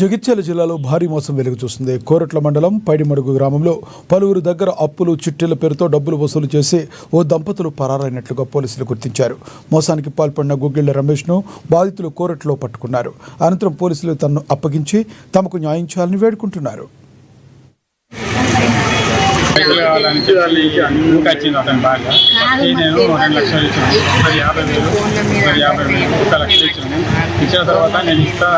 జగిత్యాల జిల్లాలో భారీ మోసం వెలుగు చూస్తుంది. కోరట్ల మండలం పైడిమడుగు గ్రామంలో పలువురు దగ్గర అప్పులు చిట్టీల పేరుతో డబ్బులు వసూలు చేసి ఓ దంపతులు పరారైనట్లుగా పోలీసులు గుర్తించారు. మోసానికి పాల్పడిన గుగ్గిళ్ల రమేష్ను బాధితులు కోరట్లో పట్టుకున్నారు. అనంతరం పోలీసులు తనను అప్పగించి తమకు న్యాయం చేయాలని వేడుకుంటున్నారు. కావాలని వచ్చింది అతని భార్య. నేను 2 లక్షలు ఇచ్చాను, 50,000 1 లక్ష ఇచ్చాను. ఇచ్చిన తర్వాత నేను ఇస్తా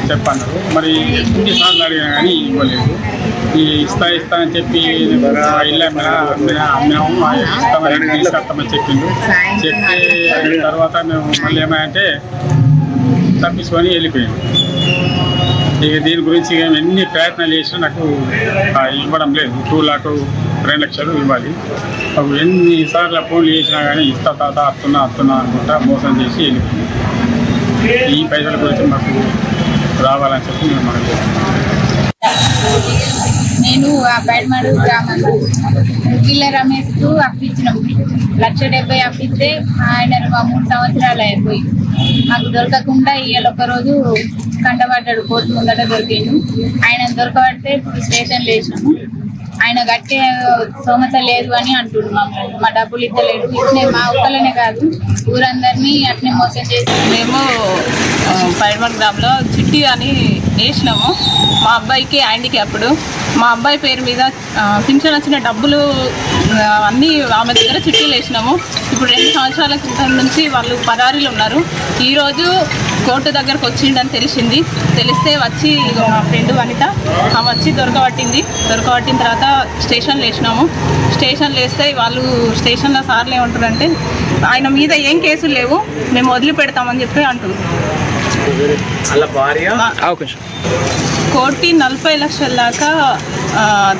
చెప్పన్నారు. మరి ఎన్నిసార్లు అడిగినా కానీ ఇవ్వలేదు. ఈ ఇస్తా అని చెప్పి ఇల్లు అమ్మాము ఇస్తామని చెప్పిండు. చెప్పి తర్వాత మేము మళ్ళీ ఏమంటే తప్పించుకొని వెళ్ళిపోయాను. ఇక దీని గురించి ఎన్ని ప్రయత్నాలు చేసినా నాకు ఇవ్వడం లేదు. 2 లక్షలు ఇవ్వాలి. అవి ఎన్నిసార్లు ఫోన్లు చేసినా కానీ ఇస్తా తాత అత్తున్నా అనుకుంటా మోసం చేసి వెళ్ళిపోయింది. ఈ పైసల గురించి మాకు రావాలని చెప్పి మేము మనం చేస్తున్నాం. నేను ఆ బైడ్మాడు గ్రామంలో గుగ్గిళ్ల రమేష్కు అప్పించినాం. 1,70,000 అప్పిస్తే ఆయన 3 సంవత్సరాలు అయిపోయి మాకు దొరకకుండా ఇవాళ ఒకరోజు కంటపడ్డాడు. కోర్టు ముందట దొరికిండు. ఆయన దొరకబడితే స్టేషన్లో వేసినాము. ఆయన గట్టే స్తోమత లేదు అని అంటుడు. మా డబ్బులు ఇవ్వలేదు. ఇట్నే మా ఒక్కలనే కాదు ఊరందరినీ అట్నే మోసం చేసి మేము పైడిమడుగు గ్రామంలో చిట్టి అని వేసినాము. మా అబ్బాయికి ఆయనకి అప్పుడు మా అబ్బాయి పేరు మీద పింఛన్ వచ్చిన డబ్బులు అన్నీ ఆమె దగ్గర చిట్టీలు వేసినాము. ఇప్పుడు 2 సంవత్సరాల క్రితం నుంచి వాళ్ళు పరారీలు ఉన్నారు. ఈరోజు కోర్టు దగ్గరకు వచ్చిండని తెలిస్తే వచ్చి మా ఫ్రెండ్ వనిత ఆమె వచ్చి దొరకబట్టిన తర్వాత స్టేషన్లో వేసినాము. స్టేషన్లో వేస్తే వాళ్ళు స్టేషన్లో సార్లు ఏమంటారంటే ఆయన మీద ఏం కేసులు లేవు, మేము వదిలిపెడతామని చెప్పి అంటారు. కోటి 40 లక్షల దాకా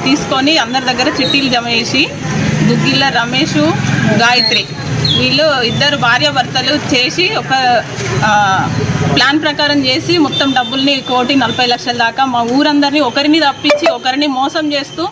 తీసుకొని అందరి దగ్గర చిట్టీలు జమ చేసి గుగ్గిళ్ల రమేష్, గాయత్రి వీళ్ళు 2 భార్యాభర్తలు చేసి ఒక ప్లాన్ ప్రకారం చేసి మొత్తం డబ్బుల్ని 1,40 లక్షల దాకా మా ఊరందరినీ ఒకరిని తప్పించి ఒకరిని మోసం చేస్తూ